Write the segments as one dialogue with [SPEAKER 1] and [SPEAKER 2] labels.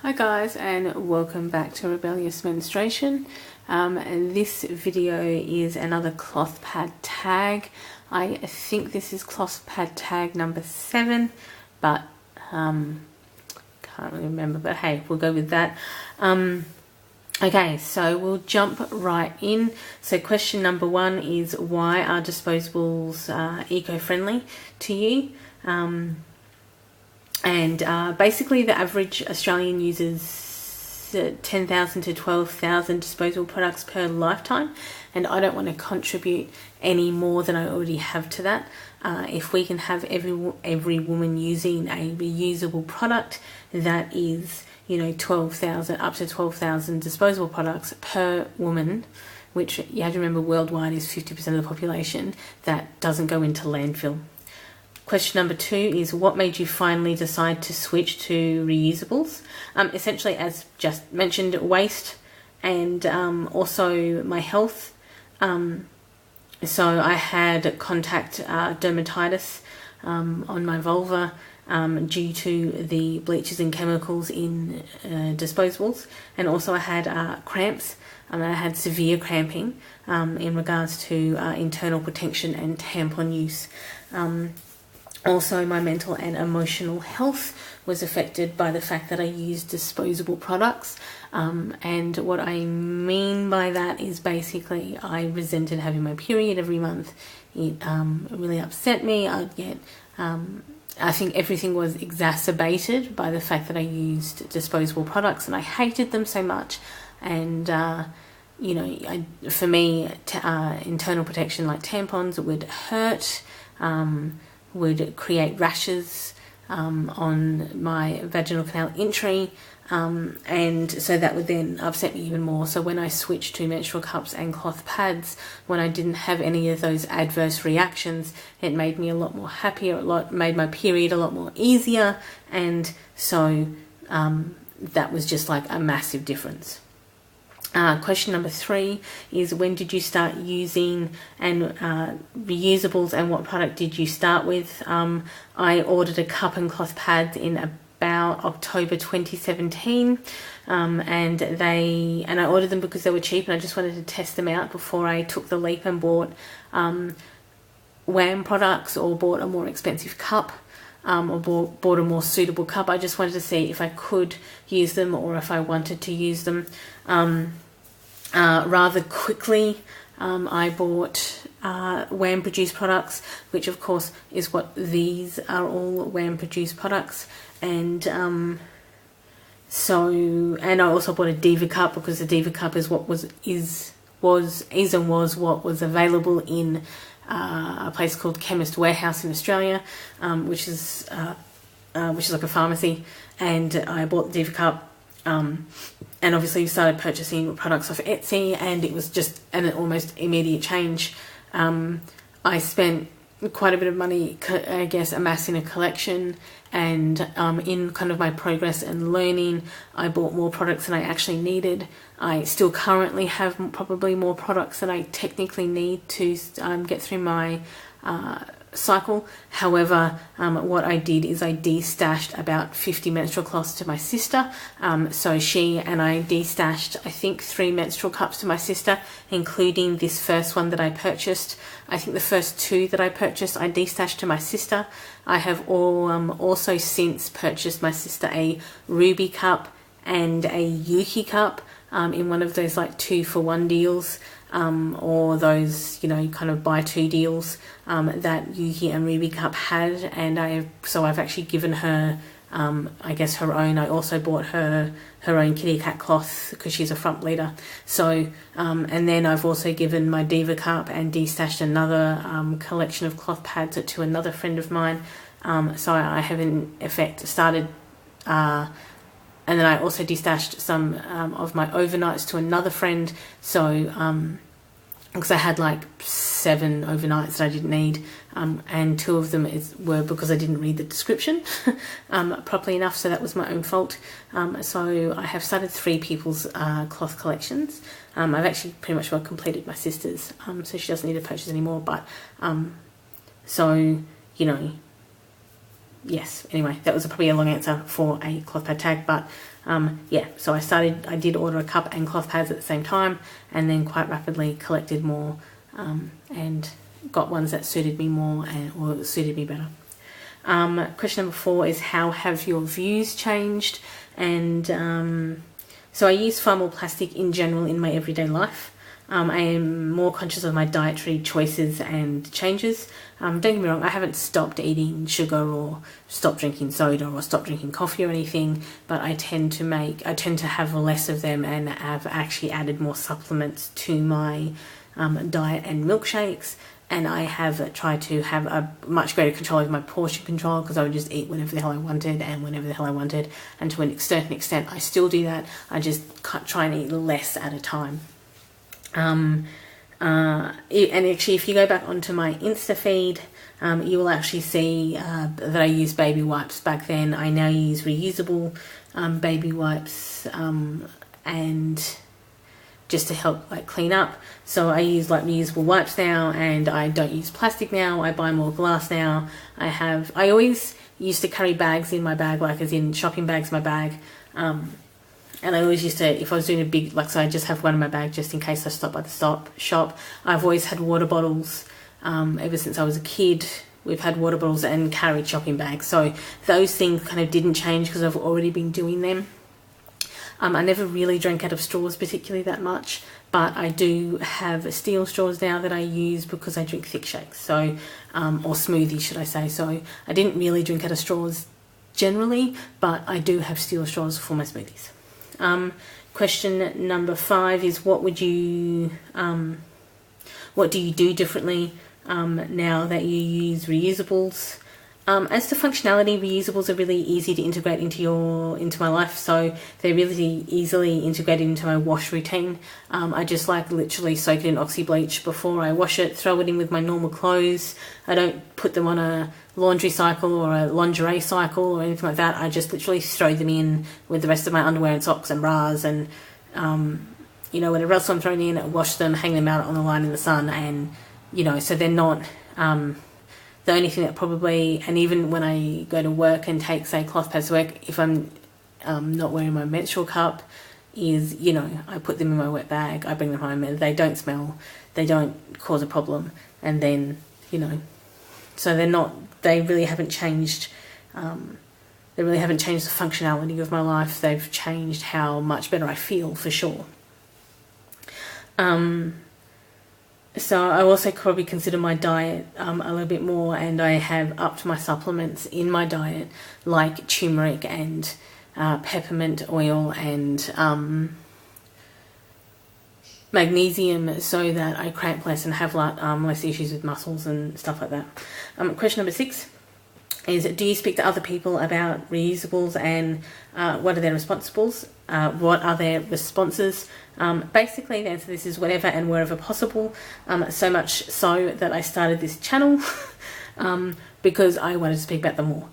[SPEAKER 1] Hi guys, and welcome back to Rebellious Menstruation. And this video is another cloth pad tag. I think this is cloth pad tag number 7, but can't really remember, but hey, we'll go with that. Okay, so we'll jump right in. So question number 1 is, why are disposables eco-friendly to you? Basically the average Australian uses 10,000 to 12,000 disposable products per lifetime, and I don't want to contribute any more than I already have to that. If we can have every woman using a reusable product that is, 12,000 up to 12,000 disposable products per woman, which you have to remember worldwide is 50% of the population, that doesn't go into landfill. Question number 2 is, what made you finally decide to switch to reusables? Essentially, as just mentioned, waste and also my health. So I had contact dermatitis on my vulva due to the bleaches and chemicals in disposables, and also I had cramps. I had severe cramping in regards to internal protection and tampon use. Also, my mental and emotional health was affected by the fact that I used disposable products. And what I mean by that is basically I resented having my period every month. It really upset me. I'd get, I think everything was exacerbated by the fact that I used disposable products, and I hated them so much. And, for me, internal protection like tampons would hurt, would create rashes on my vaginal canal entry, and so that would then upset me even more. So when I switched to menstrual cups and cloth pads, when I didn't have any of those adverse reactions, it made me a lot more happier, made my period a lot more easier, and so that was just like a massive difference. Question number 3 is, when did you start using reusables, and what product did you start with? I ordered a cup and cloth pads in about October 2017, and I ordered them because they were cheap, and I just wanted to test them out before I took the leap and bought WAM products or bought a more expensive cup. Or bought a more suitable cup. I just wanted to see if I could use them or if I wanted to use them. Rather quickly, I bought WAM produced products, which of course is what these are, all WAM produced products. And and I also bought a Diva cup, because the Diva cup is what was what was available in a place called Chemist Warehouse in Australia, which is like a pharmacy. And I bought the Diva cup, and obviously started purchasing products off Etsy, and it was just an almost immediate change. I spent quite a bit of money, I guess, amassing a collection, and in kind of my progress and learning, I bought more products than I actually needed. I still currently have probably more products than I technically need to get through my cycle. However, what I did is I de-stashed about 50 menstrual cloths to my sister. So she and I de-stashed, I think, 3 menstrual cups to my sister, including this first one that I purchased. I think the first 2 that I purchased I de-stashed to my sister. I have also since purchased my sister a Ruby cup and a Yuki cup in one of those like 2-for-1 deals, or those, kind of buy 2 deals that Yuki and Ruby cup had. And I've actually given her, I guess, her own. I also bought her own kitty cat cloth because she's a front bleeder. So, and then I've also given my Diva cup and de-stashed another collection of cloth pads to another friend of mine. So I have in effect started, and then I also de-stashed some of my overnights to another friend. So, because I had like 7 overnights that I didn't need, and 2 of them were because I didn't read the description properly enough, so that was my own fault. So I have started 3 people's cloth collections. I've actually pretty much completed my sister's, so she doesn't need to purchase anymore, but so, yes, anyway, that was probably a long answer for a cloth pad tag, but yeah, so I did order a cup and cloth pads at the same time, and then quite rapidly collected more and got ones that suited me more or suited me better. Question number 4 is, how have your views changed? And so I use far more plastic in general in my everyday life. I am more conscious of my dietary choices and changes. Don't get me wrong, I haven't stopped eating sugar or stopped drinking soda or stopped drinking coffee or anything, but I tend to have less of them, and have actually added more supplements to my diet and milkshakes. And I have tried to have a much greater control over my portion control, because I would just eat whenever the hell I wanted and whenever the hell I wanted. And to a certain extent, I still do that. I just try and eat less at a time. And actually, if you go back onto my Insta feed, you will actually see that I used baby wipes back then. I now use reusable baby wipes, and just to help like clean up. So I use like reusable wipes now, and I don't use plastic now. I buy more glass now. I always used to carry bags in my bag, like as in shopping bags in my bag. And I always used to, if I was doing a big, like, so I just have one in my bag just in case I stop by the shop. I've always had water bottles. Ever since I was a kid, we've had water bottles and carried shopping bags. So those things kind of didn't change because I've already been doing them. I never really drank out of straws particularly that much, but I do have steel straws now that I use because I drink thick shakes, so or smoothies, should I say. So I didn't really drink out of straws generally, but I do have steel straws for my smoothies. Question number 5 is, what do you do differently now that you use reusables? As to functionality, reusables are really easy to integrate into my life, so they're really easily integrated into my wash routine. I just like literally soak it in oxy bleach before I wash it, throw it in with my normal clothes. I don't put them on a laundry cycle or a lingerie cycle or anything like that. I just literally throw them in with the rest of my underwear and socks and bras and whatever else I'm throwing in, wash them, hang them out on the line in the sun, and so they're not the only thing that probably, and even when I go to work and take, say, cloth pads to work, if I'm not wearing my menstrual cup, is, I put them in my wet bag, I bring them home, and they don't smell, they don't cause a problem, and then, so they really haven't changed, the functionality of my life. They've changed how much better I feel, for sure. So I also probably consider my diet a little bit more, and I have upped my supplements in my diet, like turmeric and peppermint oil and magnesium, so that I cramp less and have less issues with muscles and stuff like that. Question number 6 is, do you speak to other people about reusables, and what are their responses? Basically, the answer to this is whenever and wherever possible. So much so that I started this channel because I wanted to speak about them more.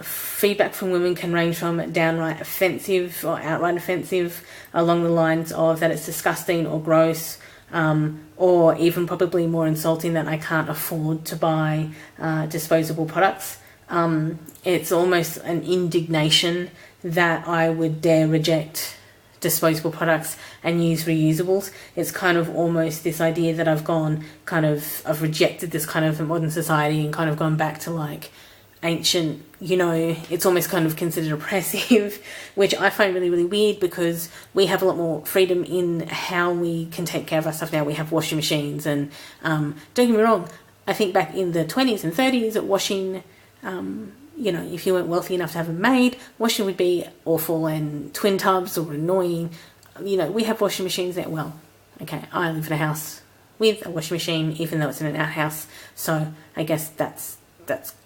[SPEAKER 1] Feedback from women can range from downright offensive or outright offensive, along the lines of that it's disgusting or gross, or even probably more insulting that I can't afford to buy disposable products. It's almost an indignation that I would dare reject disposable products and use reusables. It's kind of almost this idea that I've rejected this kind of modern society and kind of gone back to like ancient, it's almost kind of considered oppressive, which I find really, really weird, because we have a lot more freedom in how we can take care of our stuff now. We have washing machines, and don't get me wrong, I think back in the 20s and 30s, washing, if you weren't wealthy enough to have a maid, washing would be awful and twin tubs or annoying. We have washing machines now. Well, okay, I live in a house with a washing machine, even though it's in an outhouse, so I guess that's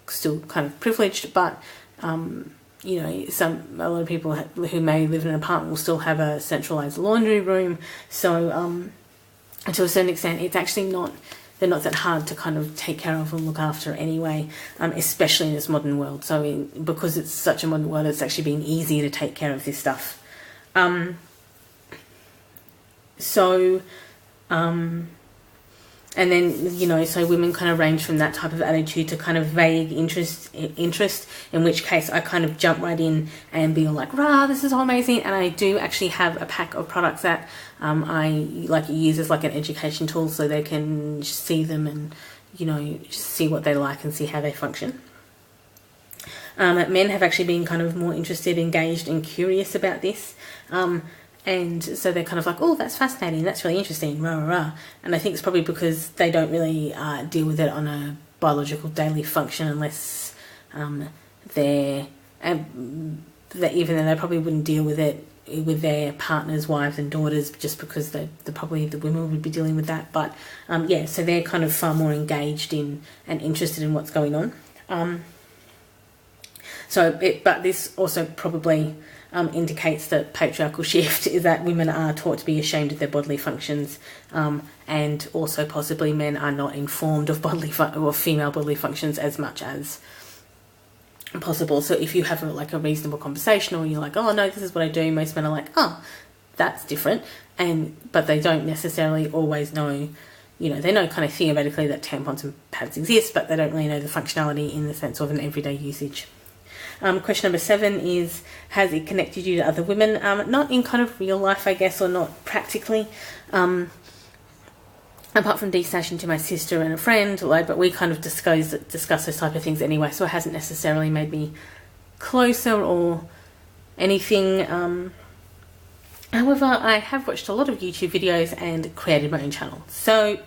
[SPEAKER 1] still kind of privileged, but a lot of people who may live in an apartment will still have a centralized laundry room, so to a certain extent it's actually they're not that hard to kind of take care of and look after anyway, especially in this modern world. So because it's such a modern world, it's actually been easier to take care of this stuff. And then, you know, so women kind of range from that type of attitude to kind of vague interest, in which case I kind of jump right in and be all like, rah, this is all amazing. And I do actually have a pack of products that I like use as like an education tool, so they can just see them and, you know, just see what they like and see how they function. Men have actually been kind of more interested, engaged and curious about this. And so they're kind of like, oh, that's fascinating, that's really interesting, rah, rah, rah. And I think it's probably because they don't really deal with it on a biological daily function, unless even though they probably wouldn't deal with it with their partners, wives and daughters, just because probably the women would be dealing with that. But yeah, so they're kind of far more engaged in and interested in what's going on. But this also probably indicates the patriarchal shift is that women are taught to be ashamed of their bodily functions, and also possibly men are not informed of female bodily functions as much as possible. So if you have a reasonable conversation, or you're like, oh no, this is what I do, most men are like, oh, that's different, but they don't necessarily always know. You know, they know kind of theoretically that tampons and pads exist, but they don't really know the functionality in the sense of an everyday usage. Question number 7 is, has it connected you to other women? Not in kind of real life, I guess, or not practically. Apart from destination to my sister and a friend, but we kind of discuss those type of things anyway, so it hasn't necessarily made me closer or anything. However, I have watched a lot of YouTube videos and created my own channel. So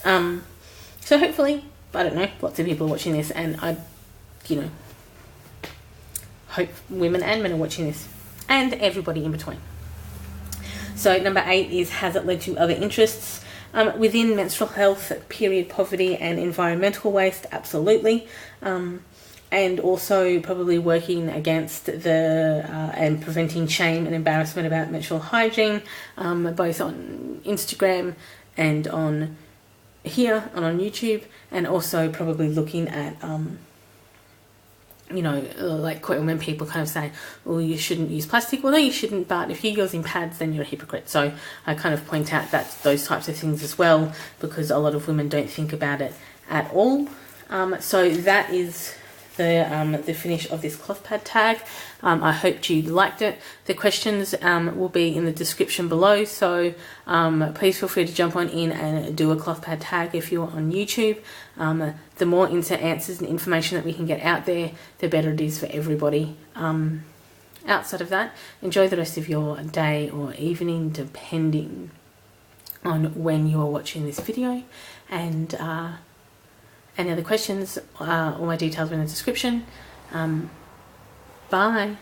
[SPEAKER 1] hopefully, I don't know, lots of people are watching this, and I, you know, hope women and men are watching this, and everybody in between. So number 8 is, has it led to other interests? Within menstrual health, period poverty and environmental waste, absolutely. And also probably working against and preventing shame and embarrassment about menstrual hygiene, both on Instagram and on here and on YouTube, and also probably looking at you know, like when people kind of say, well, you shouldn't use plastic. Well, no, you shouldn't, but if you're using pads, then you're a hypocrite. So I kind of point out that those types of things as well, because a lot of women don't think about it at all. So that is the finish of this cloth pad tag. I hope you liked it. The questions will be in the description below, so please feel free to jump on in and do a cloth pad tag if you're on YouTube. The more answers and information that we can get out there, the better it is for everybody. Outside of that, enjoy the rest of your day or evening, depending on when you are watching this video. And any other questions, all my details are in the description. Bye.